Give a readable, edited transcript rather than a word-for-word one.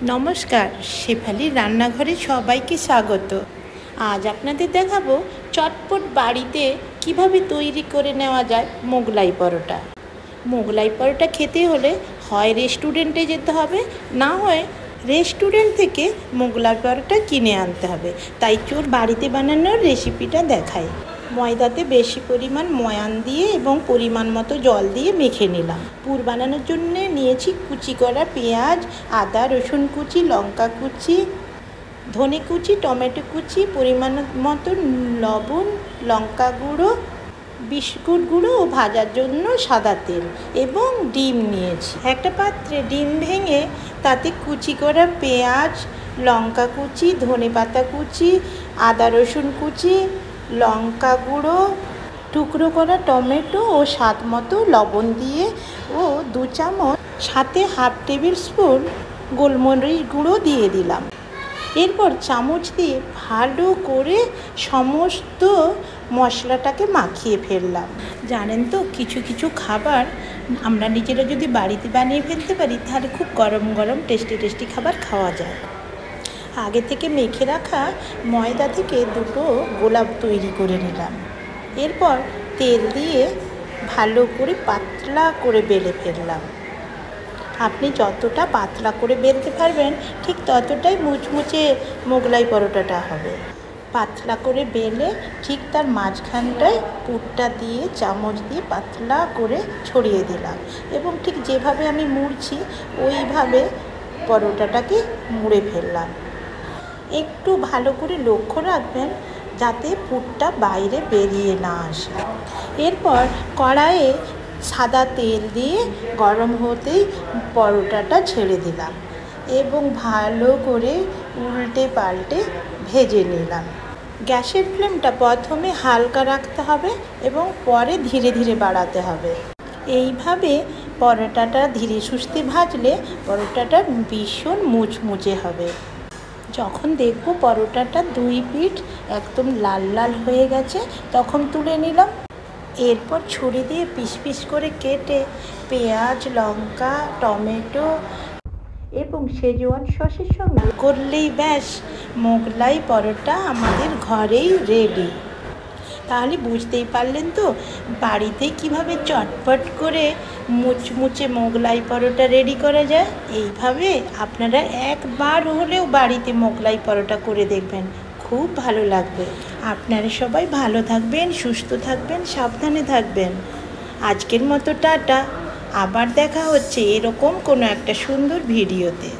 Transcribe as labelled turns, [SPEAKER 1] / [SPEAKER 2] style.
[SPEAKER 1] নমস্কার, শেফালির রান্নাঘরে সবাইকে স্বাগত। আজ আপনাদের দেখাবো চটপট বাড়িতে কিভাবে তৈরি করে নেওয়া যায় মোগলাই পরোটা। মোগলাই পরোটা খেতে হলে হয় রেস্টুরেন্টে যেতে হবে, না হয় রেস্টুরেন্ট থেকে মোগলাই পরোটা কিনে আনতে হবে। তাই চোর বাড়িতে বানানোর রেসিপিটা দেখায়। ময়দাতে বেশি পরিমাণ ময়ান দিয়ে এবং পরিমাণ মতো জল দিয়ে মেখে নিলাম। পুর বানানোর জন্য নিয়েছি কুচি করা পেঁয়াজ, আদা রসুন কুচি, লঙ্কা কুচি, ধনে কুচি, টমেটো কুচি, পরিমাণ মতো লবণ, লঙ্কা গুঁড়ো, বিস্কুট গুঁড়ো ও ভাজার জন্য সাদা তেল এবং ডিম নিয়েছি। একটা পাত্রে ডিম ভেঙে তাতে কুচি করা পেঁয়াজ, লঙ্কা কুচি, ধনে পাতা কুচি, আদা রসুন কুচি, লঙ্কা গুঁড়ো, টুকরো করা টমেটো ও স্বাদ মতো লবণ দিয়ে ও 2 চামচ সাথে হাফ টেবিল স্পুন গোলমরিচ গুঁড়ো দিয়ে দিলাম। এরপর চামচ দিয়ে ভালো করে সমস্ত মশলাটাকে মাখিয়ে ফেললাম। জানেন তো, কিছু কিছু খাবার আমরা নিজেরা যদি বাড়িতে বানিয়ে ফেলতে পারি তাহলে খুব গরম গরম টেস্টি খাবার খাওয়া যায়। আগে থেকে মেখে রাখা ময়দা থেকে 2টো গোলাপ তৈরি করে নিলাম। এরপর তেল দিয়ে ভালো করে পাতলা করে বেলে ফেললাম। আপনি যতটা পাতলা করে বেলতে পারবেন ঠিক ততটাই মুচমুচে মোগলাই পরোটাটা হবে। পাতলা করে বেলে ঠিক তার মাঝখানটায় পুরটা দিয়ে চামচ দিয়ে পাতলা করে ছড়িয়ে দিলাম এবং ঠিক যেভাবে আমি মুড়ছি ওইভাবে পরোটাটাকে মুড়ে ফেললাম। একটু ভালো করে লক্ষ্য রাখবেন যাতে পুরটা বাইরে বেরিয়ে না আসে। এরপর কড়াইয়ে সাদা তেল দিয়ে গরম হতেই পরোটাটা ছেড়ে দিলাম এবং ভালো করে উল্টে পাল্টে ভেজে নিলাম। গ্যাসের ফ্লেমটা প্রথমে হালকা রাখতে হবে এবং পরে ধীরে ধীরে বাড়াতে হবে। এইভাবে পরোটাটা ধীরে সুস্থে ভাজলে পরোটাটা ভীষণ মুচমুচে হবে। যখন দেখব পরোটাটা 2 পিঠ একদম লাল লাল হয়ে গেছে তখন তুলে নিলাম। এরপর ছুরি দিয়ে পিস পিস করে কেটে পেঁয়াজ, লঙ্কা, টমেটো এবং শেজওয়ান সসের সঙ্গে করলেই ব্যাস মোগলাই পরোটা আমাদের ঘরেই রেডি। তাহলে বুঝতেই পারলেন তো বাড়িতে কিভাবে চটপট করে মুচমুচে মোগলাই পরোটা রেডি করা যায়। এইভাবে আপনারা একবার হলেও বাড়িতে মোগলাই পরোটা করে দেখবেন, খুব ভালো লাগবে। আপনারা সবাই ভালো থাকবেন, সুস্থ থাকবেন, সাবধানে থাকবেন। আজকের মতো টাটা। আবার দেখা হচ্ছে এরকম কোনো একটা সুন্দর ভিডিওতে।